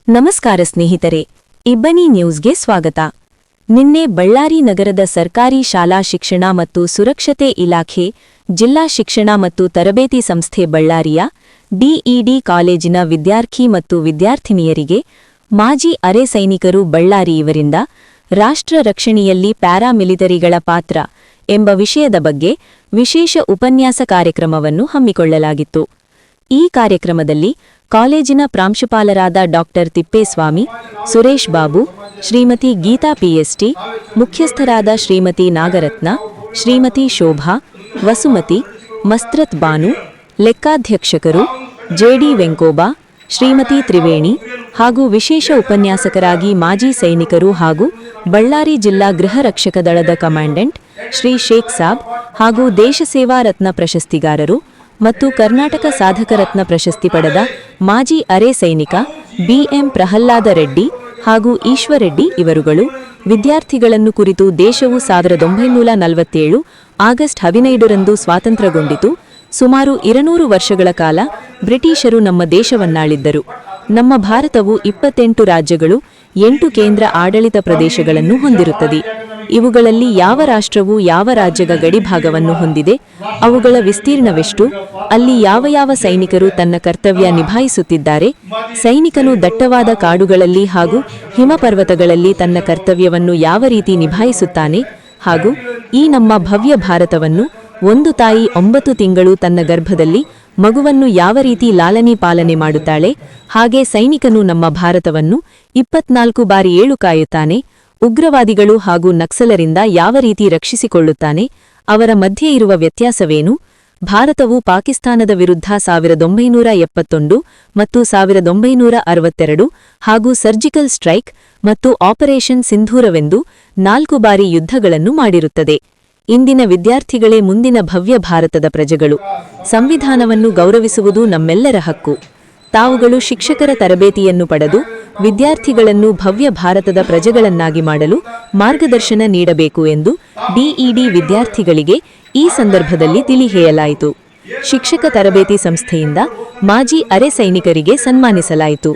ನಮಸ್ಕಾರ ಸ್ನೇಹಿತರೆ, ಇಬ್ಬನಿ ನ್ಯೂಸ್ಗೆ ಸ್ವಾಗತ. ನಿನ್ನೆ ಬಳ್ಳಾರಿ ನಗರದ ಸರ್ಕಾರಿ ಶಾಲಾ ಶಿಕ್ಷಣ ಮತ್ತು ಸುರಕ್ಷತೆ ಇಲಾಖೆ, ಜಿಲ್ಲಾ ಶಿಕ್ಷಣ ಮತ್ತು ತರಬೇತಿ ಸಂಸ್ಥೆ ಬಳ್ಳಾರಿಯ ಡಿಇಡಿ ಕಾಲೇಜಿನ ವಿದ್ಯಾರ್ಥಿ ಮತ್ತು ವಿದ್ಯಾರ್ಥಿನಿಯರಿಗೆ ಮಾಜಿ ಅರೆ ಸೈನಿಕರು ಬಳ್ಳಾರಿ ಇವರಿಂದ ರಾಷ್ಟ್ರ ರಕ್ಷಣೆಯಲ್ಲಿ ಪ್ಯಾರಾಮಿಲಿಟರಿಗಳ ಪಾತ್ರ ಎಂಬ ವಿಷಯದ ಬಗ್ಗೆ ವಿಶೇಷ ಉಪನ್ಯಾಸ ಕಾರ್ಯಕ್ರಮವನ್ನು ಹಮ್ಮಿಕೊಳ್ಳಲಾಗಿತ್ತು. ಈ ಕಾರ್ಯಕ್ರಮದಲ್ಲಿ ಕಾಲೇಜಿನ ಪ್ರಾಂಶುಪಾಲರಾದ ಡಾ ತಿಪ್ಪೇಸ್ವಾಮಿ, ಸುರೇಶ್ ಬಾಬು, ಶ್ರೀಮತಿ ಗೀತಾ ಪಿಎಸ್ಟಿ, ಮುಖ್ಯಸ್ಥರಾದ ಶ್ರೀಮತಿ ನಾಗರತ್ನ, ಶ್ರೀಮತಿ ಶೋಭಾ, ವಸುಮತಿ, ಮಸ್ತ್ರತ್ ಬಾನು, ಲೆಕ್ಕಾಧ್ಯಕ್ಷಕರು ಜೆಡಿ ವೆಂಕೋಬಾ, ಶ್ರೀಮತಿ ತ್ರಿವೇಣಿ ಹಾಗೂ ವಿಶೇಷ ಉಪನ್ಯಾಸಕರಾಗಿ ಮಾಜಿ ಸೈನಿಕರು ಹಾಗೂ ಬಳ್ಳಾರಿ ಜಿಲ್ಲಾ ಗೃಹ ರಕ್ಷಕ ದಳದ ಕಮಾಂಡೆಂಟ್ ಶ್ರೀ ಶೇಖ್ ಸಾಬ್ ಹಾಗೂ ದೇಶ ಸೇವಾ ರತ್ನ ಪ್ರಶಸ್ತಿಗಾರರು ಮತ್ತು ಕರ್ನಾಟಕ ಸಾಧಕ ರತ್ನ ಪ್ರಶಸ್ತಿ ಪಡೆದ ಮಾಜಿ ಅರೆ ಸೈನಿಕ ಬಿಎಂ ಪ್ರಹ್ಲಾದ ರೆಡ್ಡಿ ಹಾಗೂ ಈಶ್ವರೆಡ್ಡಿ ಇವರುಗಳು ವಿದ್ಯಾರ್ಥಿಗಳನ್ನು ಕುರಿತು ದೇಶವು 1947 ಆಗಸ್ಟ್ 15ರಂದು ಸ್ವಾತಂತ್ರ್ಯಗೊಂಡಿತು. ಸುಮಾರು 200 ವರ್ಷಗಳ ಕಾಲ ಬ್ರಿಟಿಷರು ನಮ್ಮ ದೇಶವನ್ನಾಳಿದ್ದರು. ನಮ್ಮ ಭಾರತವು 28 ರಾಜ್ಯಗಳು, 8 ಕೇಂದ್ರ ಆಡಳಿತ ಪ್ರದೇಶಗಳನ್ನು ಹೊಂದಿರುತ್ತದೆ. ಇವುಗಳಲ್ಲಿ ಯಾವ ರಾಷ್ಟ್ರವು ಯಾವ ರಾಜ್ಯದ ಗಡಿಭಾಗವನ್ನು ಹೊಂದಿದೆ, ಅವುಗಳ ವಿಸ್ತೀರ್ಣವೆಷ್ಟು, ಅಲ್ಲಿ ಯಾವ ಸೈನಿಕರು ತನ್ನ ಕರ್ತವ್ಯ ನಿಭಾಯಿಸುತ್ತಿದ್ದಾರೆ, ಸೈನಿಕನು ದಟ್ಟವಾದ ಕಾಡುಗಳಲ್ಲಿ ಹಾಗೂ ಹಿಮಪರ್ವತಗಳಲ್ಲಿ ತನ್ನ ಕರ್ತವ್ಯವನ್ನು ಯಾವ ರೀತಿ ನಿಭಾಯಿಸುತ್ತಾನೆ, ಹಾಗೂ ಈ ನಮ್ಮ ಭವ್ಯ ಭಾರತವನ್ನು ಒಂದು ತಾಯಿ 9 ತಿಂಗಳು ತನ್ನ ಗರ್ಭದಲ್ಲಿ ಮಗುವನ್ನು ಯಾವ ರೀತಿ ಲಾಲನೆ ಪಾಲನೆ ಮಾಡುತ್ತಾಳೆ, ಹಾಗೆ ಸೈನಿಕನು ನಮ್ಮ ಭಾರತವನ್ನು 24/7 ಕಾಯುತ್ತಾನೆ, ಉಗ್ರವಾದಿಗಳು ಹಾಗೂ ನಕ್ಸಲರಿಂದ ಯಾವ ರೀತಿ ರಕ್ಷಿಸಿಕೊಳ್ಳುತ್ತಾನೆ, ಅವರ ಮಧ್ಯೆ ಇರುವ ವ್ಯತ್ಯಾಸವೇನು, ಭಾರತವು ಪಾಕಿಸ್ತಾನದ ವಿರುದ್ಧ 1971 ಮತ್ತು 1962 ಹಾಗೂ ಸರ್ಜಿಕಲ್ ಸ್ಟ್ರೈಕ್ ಮತ್ತು ಆಪರೇಷನ್ ಸಿಂಧೂರವೆಂದು 4 ಬಾರಿ ಯುದ್ಧಗಳನ್ನು ಮಾಡಿರುತ್ತದೆ. ಇಂದಿನ ವಿದ್ಯಾರ್ಥಿಗಳೇ ಮುಂದಿನ ಭವ್ಯ ಭಾರತದ ಪ್ರಜೆಗಳು. ಸಂವಿಧಾನವನ್ನು ಗೌರವಿಸುವುದು ನಮ್ಮೆಲ್ಲರ ಹಕ್ಕು. ತಾವುಗಳು ಶಿಕ್ಷಕರ ತರಬೇತಿಯನ್ನು ಪಡೆದು ವಿದ್ಯಾರ್ಥಿಗಳನ್ನು ಭವ್ಯ ಭಾರತದ ಪ್ರಜೆಗಳನ್ನಾಗಿ ಮಾಡಲು ಮಾರ್ಗದರ್ಶನ ನೀಡಬೇಕು ಎಂದು ಡಿಇಡಿ ವಿದ್ಯಾರ್ಥಿಗಳಿಗೆ ಈ ಸಂದರ್ಭದಲ್ಲಿ ತಿಳಿ ಹೇಳಲಾಯಿತು. ಶಿಕ್ಷಕ ತರಬೇತಿ ಸಂಸ್ಥೆಯಿಂದ ಮಾಜಿ ಅರೆ ಸೈನಿಕರಿಗೆ ಸನ್ಮಾನಿಸಲಾಯಿತು.